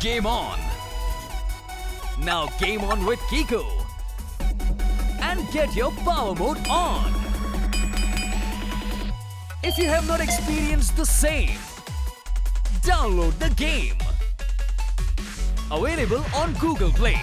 Game on! Now game on with Kiko! And get your power mode on! If you have not experienced the same, download the game! Available on Google Play.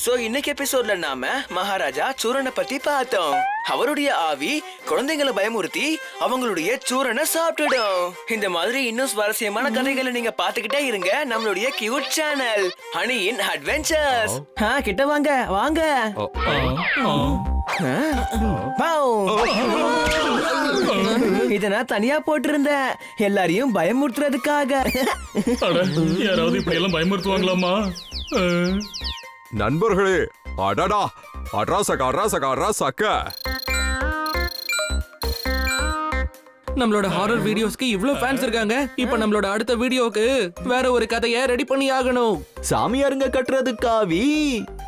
So இன்னைக்கு எபிசோட்ல நாம மகாராஜா சூரனை பத்தி பார்த்தோம். அவருடைய ஆவி குழந்தைகளை பயமுறுத்தி அவங்களுடைய சூரனை சாப்பிட்டுடும். இந்த மாதிரி இன்னும் சுவாரஸ்யமான கதைகளை நீங்க பாத்துக்கிட்டே இருங்க நம்மளுடைய கியூட் சேனல் ஹனியின் அட்வென்ச்சர்ஸ். கிட்ட வாங்க வாங்க. இத நான் தனியா போட்டிருந்தேன் எல்லாரையும் பயமுறுத்துறதுக்காக. யாராவது இப்படி எல்லாம் பயமுறுத்துவாங்களாமா? நண்பர்களே, அடடா, அட்ராசக்க நம்மளோட ஹாரர் வீடியோஸ்க்கு இவ்ளோ ஃபேன்ஸ் இருக்காங்க. இப்போ நம்மளோட அடுத்த வீடியோக்கு வேற ஒரு கதையை ரெடி பண்ணி ஆகணும். சாமியாருங்க கட்டுறதுக்கு ஆவி,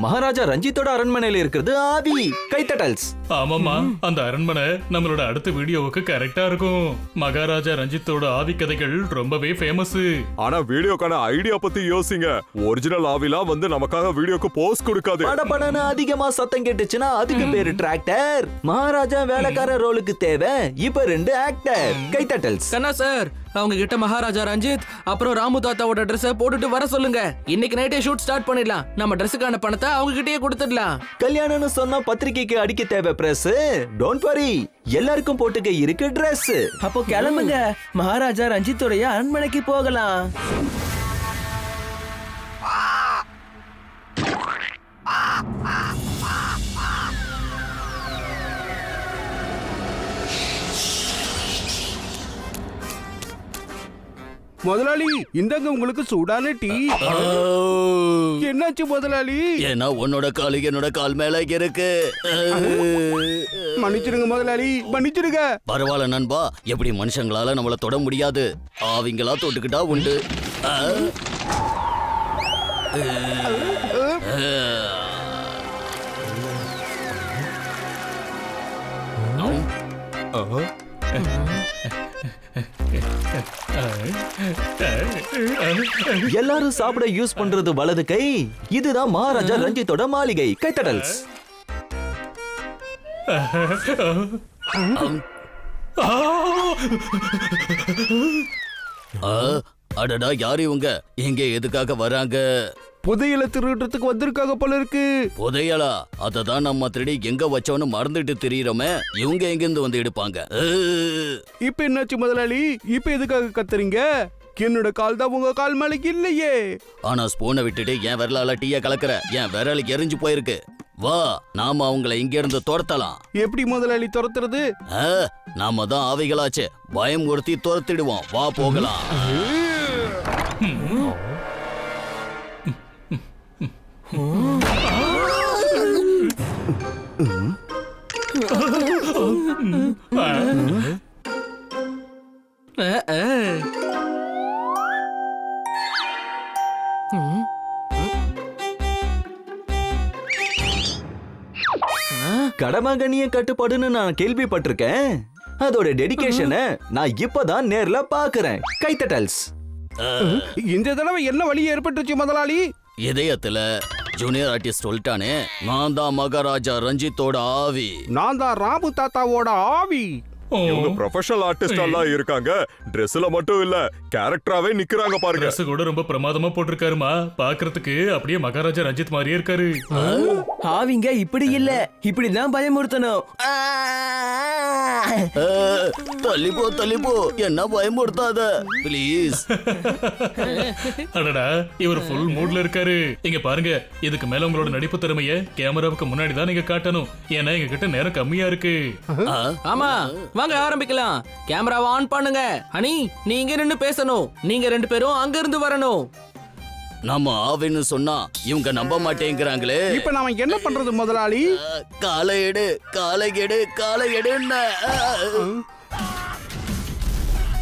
மகாராஜா ரஞ்சித்தோட அரண்மனையில இருக்கிறது ஆவி. கைத்தட்டல்ஸ். ஆமாமா, அந்த அரண்மனை நம்மளோட அடுத்த வீடியோவுக்கு கரெக்டா இருக்கும். மகாராஜா ரஞ்சித்தோட ஆவி கதைகள் ரொம்பவே ஃபேமஸ். ஆனா வீடியோக்கான ஐடியா பத்தி யோசிங்க. ஒரிஜினல் ஆவிலாம் வந்து நமக்காக வீடியோக்கு போஸ் கொடுக்காது. படபடன்னு அதிகமா சத்தம் கேட்டுச்சுன்னா அதுக்கு பேரு டிராக்டர். மகாராஜா வேலைக்கார ரோலுக்கு தேவை இப்ப 2 ஆக்டர். கைத்தட்டல்ஸ். கண்ணா சார், அவங்க கிட்ட மகாராஜா ரஞ்சித் அப்புறம் ராமு தாத்தாவோட ட்ரெஸ் போட்டுட்டு வர சொல்லுங்க. இன்னைக்கு நைட்டே ஷூட் ஸ்டார்ட் பண்ணிடலாம். நம்ம ட்ரெஸ்ஸுக்கான பணத்தை அவங்க கிட்டயே கொடுத்துடலாம். கல்யாணம்னு சொன்னா பத்திரிக்கைக்கு அடிக்க தேவை பிரஸ். டோன்ட் வரி, எல்லாருக்கும் போட்டுக்க இருக்கு Dress. அப்போ கிளம்புங்க, மகாராஜா ரஞ்சித்தோடைய அரண்மனைக்கு போகலாம். முதலாளி, இந்தாங்க உங்களுக்கு சூடான டீ. என்னாச்சு முதலாளி? ஏன்னா உன்னோட காலு என்னோட கால் மேல இருக்கு. மன்னிச்சிடுங்க முதலாளி, மன்னிச்சிடுங்க. பரவாயில்ல நண்பா, எப்படி மனுஷங்களால நம்மள தொட முடியாது, ஆவிங்களா தொட்டுக்கிட்டா உண்டு. எல்லாரும் சாப்பிட யூஸ் பண்றது வலது கை. இதுதான் மகாராஜா ரஞ்சித்தோட மாளிகை. கைத்தட்டல்ஸ். அடடா, யாரு இவங்க? எங்க எதுக்காக வராங்க? புதையலை திருடுறதுக்கு வந்திருக்காங்க போல இருக்கு. புதையலா? அததான் நம்ம திருடி எங்க வச்சோன்னு மறந்துட்டு தெரியுறோமே. இவங்க எங்க இருந்து வந்து எடுப்பாங்க? இப்ப என்னாச்சு முதலாளி? இப்ப எதுக்காக கத்துறீங்க? என்னோட கால் தான் உங்க கால் மேலைக்கு இல்லையே. ஆனா ஸ்பூனை விட்டுட்டு என் விரலால டீய கலக்குற. என் விரல் எரிஞ்சு போயிருக்கு. வா, நாம அவங்கள இங்க இருந்து துரத்தலாம். எப்படி முதலாளி துரத்துறது? நாம தான் ஆவிகளாச்சு, பயம் ஒருத்தி துரத்திடுவோம். வா போகலாம். கடமகனிய கட்டுப்பாடுன்னு நான் கேள்விப்பட்டிருக்கேன். அதோட டெடிகேஷனை நான் இப்பதான் நேர்ல பாக்குறேன். கைத்தட்டல்ஸ். இந்த தடவை என்ன வழி ஏற்பட்டுச்சு முதலாளி? இதயத்துல ஜூனியர் ஆர்டிஸ்ட் சொல்லிட்டானே, நான் தான் மகாராஜா ரஞ்சித்தோட ஆவி. நான் தான் ராமு தாத்தாவோட ஆவி. இவங்க ப்ரொஃபஷனல் ஆர்டிஸ்ட் எல்லாம் இருக்காங்க. Dressல மட்டும் இல்ல, கேரக்டராவே நிக்கறாங்க பாருங்க. Dress கூட ரொம்ப பிரமாதமா போட்டிருக்காருமா. பாக்குறதுக்கு அப்படியே மகாராஜா ரஞ்சித் மாதிரியே இருக்காரு. ஆவிங்க இப்படி இல்ல, இப்படிதான் பயமுறுத்தணும். தள்ளிப்போ, என்ன பயமுறுத்தாத ப்ளீஸ். அடடா, இவர் ஃபுல் மூட்ல இருக்காரு. இங்க பாருங்க, இதுக்கு மேல உங்களோட நடிப்பு திறமைய கேமராவுக்கு முன்னாடி தான் நீங்க காட்டணும். ஏன்னா எங்க கிட்ட நேரம் கம்மியா இருக்கு. ஆமா, வாங்க ஆரம்பிக்கலாம். கேமராவை ஆன் பண்ணுங்க. ஹனி, நீங்க நின்னு பேசணும். நீங்க 2 பேரும் அங்க இருந்து வரணும். நம்ம ஆவின்னு சொன்னா இவங்க நம்ப மாட்டேங்கிறாங்களே. இப்ப நாம என்ன பண்றது முதலாளி? காலை எடு, காலை எடு, காலை எடுன்னா.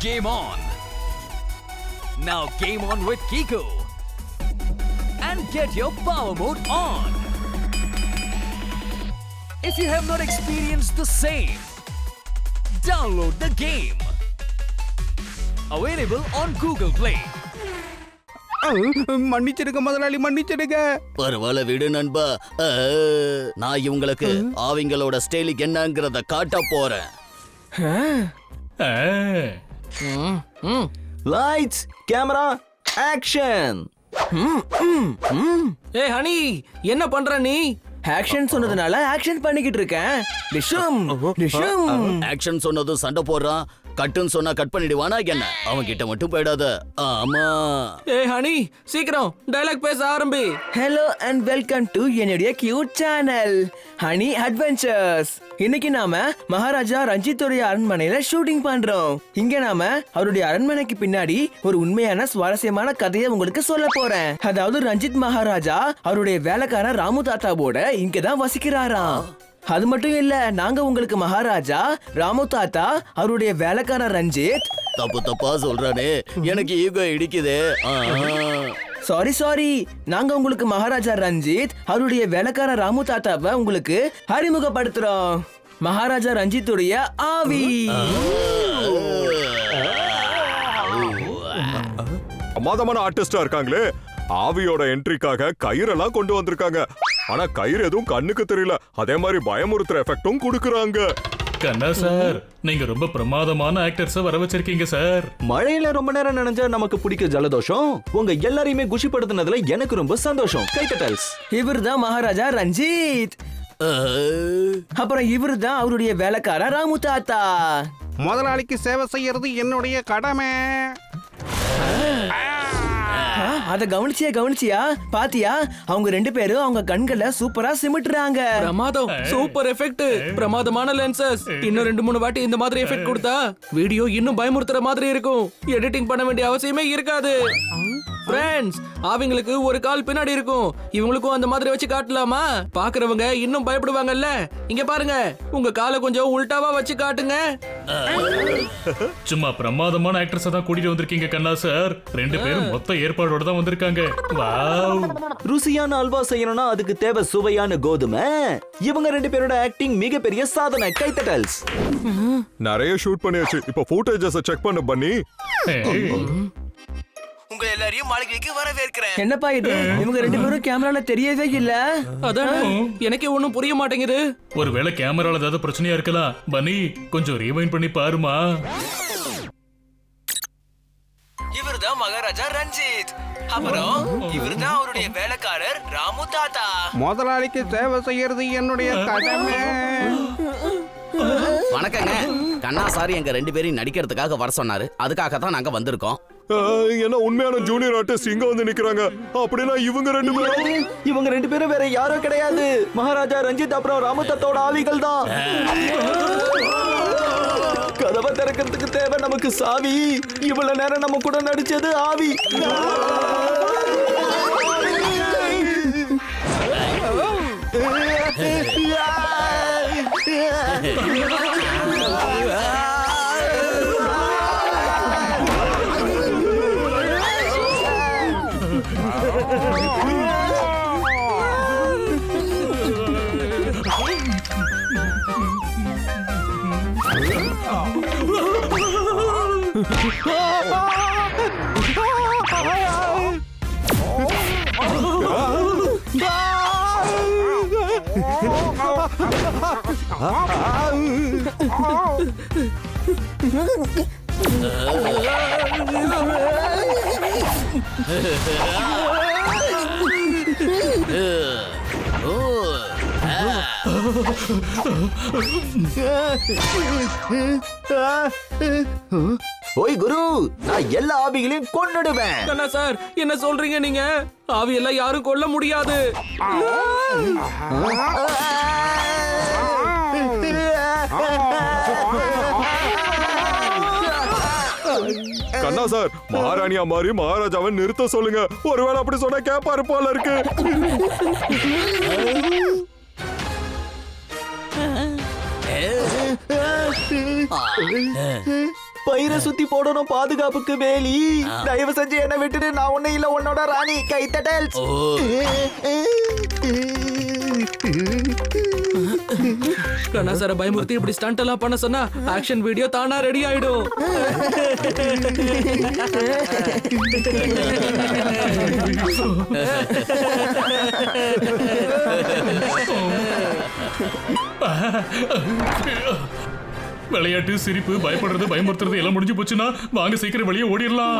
Game on. Now game on with Kiko. And get your power mode on. If you have not experienced the same, download the game. Available on Google Play. மன்னிச்சிடுங்க முதலாளி, மன்னிச்சிடுங்க. பரவாயில்ல விடு நண்பா. நான் இவங்களுக்கு ஆவிங்களோட ஸ்டைலுக்கு என்னங்கறத காட்ட போறேன். Lights, camera, action. ஏய் ஹனி, என்ன பண்ற நீ? ஆக்ஷன் சொன்னதுனால ஆக்ஷன் பண்ணிக்கிட்டு இருக்கேன். டிஷும் டிஷும். ஆக்ஷன் சொன்னதும் சண்டை போடுறான், கட்டுன்னு சொன்னா கட் பண்ணிடுவானா என்ன? அவன் கிட்ட மட்டும் போயிடாத. ஆமா. ஏய் ஹனி, சீக்கிரம் டயலாக் பேச ஆரம்பி. ஹலோ அண்ட் வெல்கம் டு என்னுடைய கியூட் சேனல் ஹனி அட்வென்ச்சர்ஸ். இன்னைக்கு நாம மகாராஜா ரஞ்சித்துடைய அரண்மனையில ஷூட்டிங் பண்றோம். இங்க நாம அவருடைய அரண்மனைக்கு பின்னாடி ஒரு உண்மையான சுவாரஸ்யமான கதையை உங்களுக்கு சொல்ல போறேன். அதாவது ரஞ்சித் மகாராஜா அவருடைய வேலைக்காரன் ராமு தாத்தாவோட இங்கதான் வசிக்கிறாராம். அது மட்டும் இல்ல, நாங்க உங்களுக்கு மகாராஜா ராமு தாத்தா அவருடைய வேலைக்காரன் ரஞ்சித். தப்பு தப்பா சொல்றானே, எனக்கு ஈகோ இடிக்குதே. சாரி, நாங்க உங்களுக்கு மகாராஜா ரஞ்சித் அவருடைய வேலைக்கார ராமு தாத்தாவை உங்களுக்கு அறிமுகப்படுத்துறோம். மகாராஜா ரஞ்சித்துடைய ஆவி. பிரமாதமான ஆர்டிஸ்டா இருக்காங்களே. ஆவியோட என்ட்ரிக்காக கயிறெல்லாம் கொண்டு வந்திருக்காங்க. ஆனா கயிறு எதுவும் கண்ணுக்கு தெரியல. அதே மாதிரி பயமுறுத்துற எஃபெக்டும் கொடுக்கறாங்க. கண்ணா சார், நீங்க ரொம்ப பிரமாதமான ஆக்டர்ஸ வர வச்சிருக்கீங்க சார். மழையில ரொம்ப நேரம் நனைஞ்சா நமக்கு பிடிக்க ஜலதோஷம். உங்க எல்லாரையுமே குஷிப்படுத்தினதுல எனக்கு ரொம்ப சந்தோஷம். கைத்தட்டல்ஸ். இவர்தான் மகாராஜா ரஞ்சித். அப்புறம் இவர்தான் அவருடைய வேலைக்கார ராமு தாத்தா. முதலாளிக்கு சேவை செய்யறது என்னுடைய கடமை. அத கவனிச்சியா பாத்தியா? அவங்க ரெண்டு பேரும் அவங்க கண்களை சூப்பரா சிமிட்டுறாங்க. பிரமாதம், சூப்பர் எஃபெக்ட், பிரமாதமான லென்சஸ். இன்னும் 2-3 வாட்டி இந்த மாதிரி எஃபெக்ட் கொடுத்தா வீடியோ இன்னும் பயமுறுத்துற மாதிரி இருக்கும். எடிட்டிங் பண்ண வேண்டிய அவசியமே இருக்காது. ஃப்ரெண்ட்ஸ், அவங்களுக்கு ஒரு கால் பின்னாடி இருக்கும். இவங்களுக்கும் அந்த மாதிரி வச்சு காட்டலாமா? பாக்குறவங்க இன்னும் பயப்படுவாங்கல்ல. இங்க பாருங்க, உங்க காலை கொஞ்சம் உல்டாவா வச்சு காட்டுங்க. சும்மா பிரமாதமான ஆக்டர்ஸ தான் கூட்டிட்டு வந்திருக்கீங்க கண்ணா சார். 2 பேரும் மொத்த ஏற்பாடோட தான் வந்திருக்காங்க. வாவ். ருசியான அல்வா செய்யணும்னா அதுக்கு தேவை சுவையான கோதுமை. இவங்க 2 பேரோட ஆக்டிங் மிகப்பெரிய சாதனை. கைத்தட்டல்ஸ். நிறைய ஷூட் பண்ணியாச்சு. இப்போ ஃபுட்டேஜஸ் செக் பண்ண பண்ணி. உங்க எல்லாரையும் மாளிகைக்கு வரவேற்கிறேன். என்னப்பா இது? இவங்க ரெண்டு பேரும் கேமரால தெரியவே இல்ல. அதானே, எனக்கே ஒண்ணும் புரிய மாட்டேங்குது. ஒருவேளை கேமரால ஏதாவது பிரச்சனையா இருக்கலாம். பனி, கொஞ்சம் ரீவைண்ட் பண்ணி பாருமா. இவர்தான் மகாராஜா ரஞ்சித். அப்புறம் இவர்தான் அவருடைய வேலைக்காரர் ராமு தாத்தா. முதலாளிக்கு சேவை செய்யறது என்னுடைய கடமை. வணக்கங்க. கண்ணா சார் எங்க 2 பேரையும் நடிக்கிறதுக்காக வர சொன்னாரு. அதுக்காக தான் நாங்க வந்திருக்கோம். என்ன உண்மையான ஜூனியர் ஆர்டிஸ்ட் இங்க வந்து நிக்கிறாங்க? அப்படின்னா இவங்க 2 பேரும் இவங்க 2 பேரும் வேற யாரும் கிடையாது. மகாராஜா ரஞ்சித் அப்புறம் ராமு தாத்தாவோட ஆவிகள் தான். கதவை திறக்கிறதுக்கு தேவை நமக்கு சாவி. இவ்வளவு நேரம் நம்ம கூட நடிச்சது ஆவி. ஓய் குரு, நான் எல்லா ஆவிகளையும் கொன்னுடுவேன். கண்ணா சார், என்ன சொல்றீங்க நீங்க? ஆவி எல்லாம் யாரும் கொல்ல முடியாது. கண்ணா அதான் சார், மகாராணியா மாதிரி மகாராஜாவை நிறுத்த சொல்லுங்க. ஒருவேளை அப்படி சொன்னா கேப்பாரு போல இருக்கு. பயிரை சுத்தி போடணும் பாதுகாப்புக்கு வேலி. தயவு செஞ்சு என்ன விட்டுட்டு, நான் ஒண்ணு இல்ல உன்னோட ராணி. கைத்தட்டல். கண்ணா சார பயமுறுத்தி இப்படி ஸ்டண்ட் எல்லாம் பண்ண சொன்னா ஆக்ஷன் வீடியோ தானா ரெடி ஆயிடும். விளையாட்டு, சிரிப்பு, பயப்படுறது, பயமுறுத்துறது எல்லாம் முடிஞ்சு போச்சுன்னா வாங்க சீக்கிரம் வெளியே ஓடிடலாம்.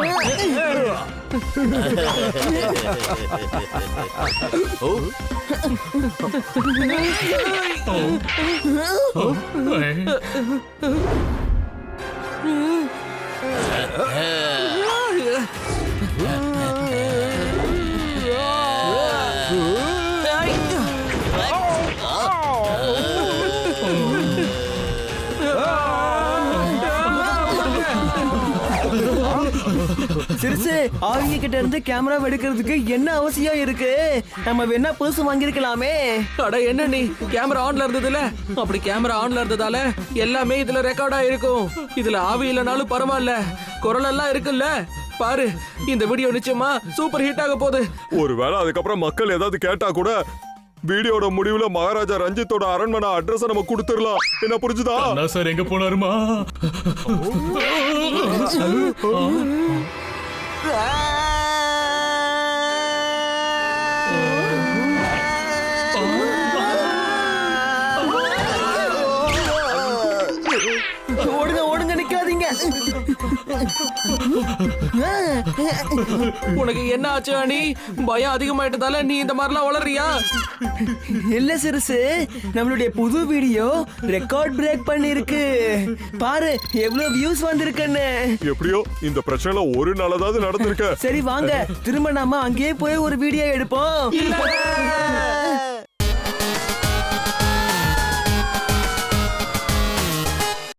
சிறுசு, அவங்க கிட்ட இருந்து கேமரா எடுக்கிறதுக்கு என்ன அவசியம் இருக்கு? நம்ம வேணா புதுசு வாங்கிருக்கலாமே. அட என்ன நீ, கேமரா ஆன்ல இருந்ததுல? அப்படி கேமரா ஆன்ல இருந்ததால எல்லாமே இதுல ரெக்கார்ட் ஆயிருக்கும். இதுல ஆவி இல்லனாலும் பரவாயில்ல, குரல் எல்லாம் இருக்குல்ல. பாரு, இந்த வீடியோ நிச்சயமா சூப்பர் ஹிட் ஆக போகுது. ஒருவேளை அதுக்கப்புறம் மக்கள் ஏதாவது கேட்டா கூட வீடியோட முடிவுல மகாராஜா ரஞ்சித்தோட அரண்மனை அட்ரஸ் நம்ம கொடுத்துடலாம். என்ன புரிஞ்சுதா? அண்ணா சார் எங்க போனாருமா? ஓடுங்க ஓடுங்க, நிக்காதீங்க. உனக்கு என்ன ஆச்சு அனி? பயம் அதிகமாயிட்டதால நீ இந்த மாதிரிலாம் வளர்றியா? இல்ல சிறுசு, நம்மளுடைய புது வீடியோ ரெக்கார்ட் பிரேக் பண்ணிருக்கு. பாரு எவ்வளவு வியூஸ் வந்திருக்குன்னு. எப்படியோ இந்த பிரச்சனைல ஒரு நாளாவது நடந்திருக்க. சரி வாங்க, திரும்ப நாம அங்கேயே போய் ஒரு வீடியோ எடுப்போம்.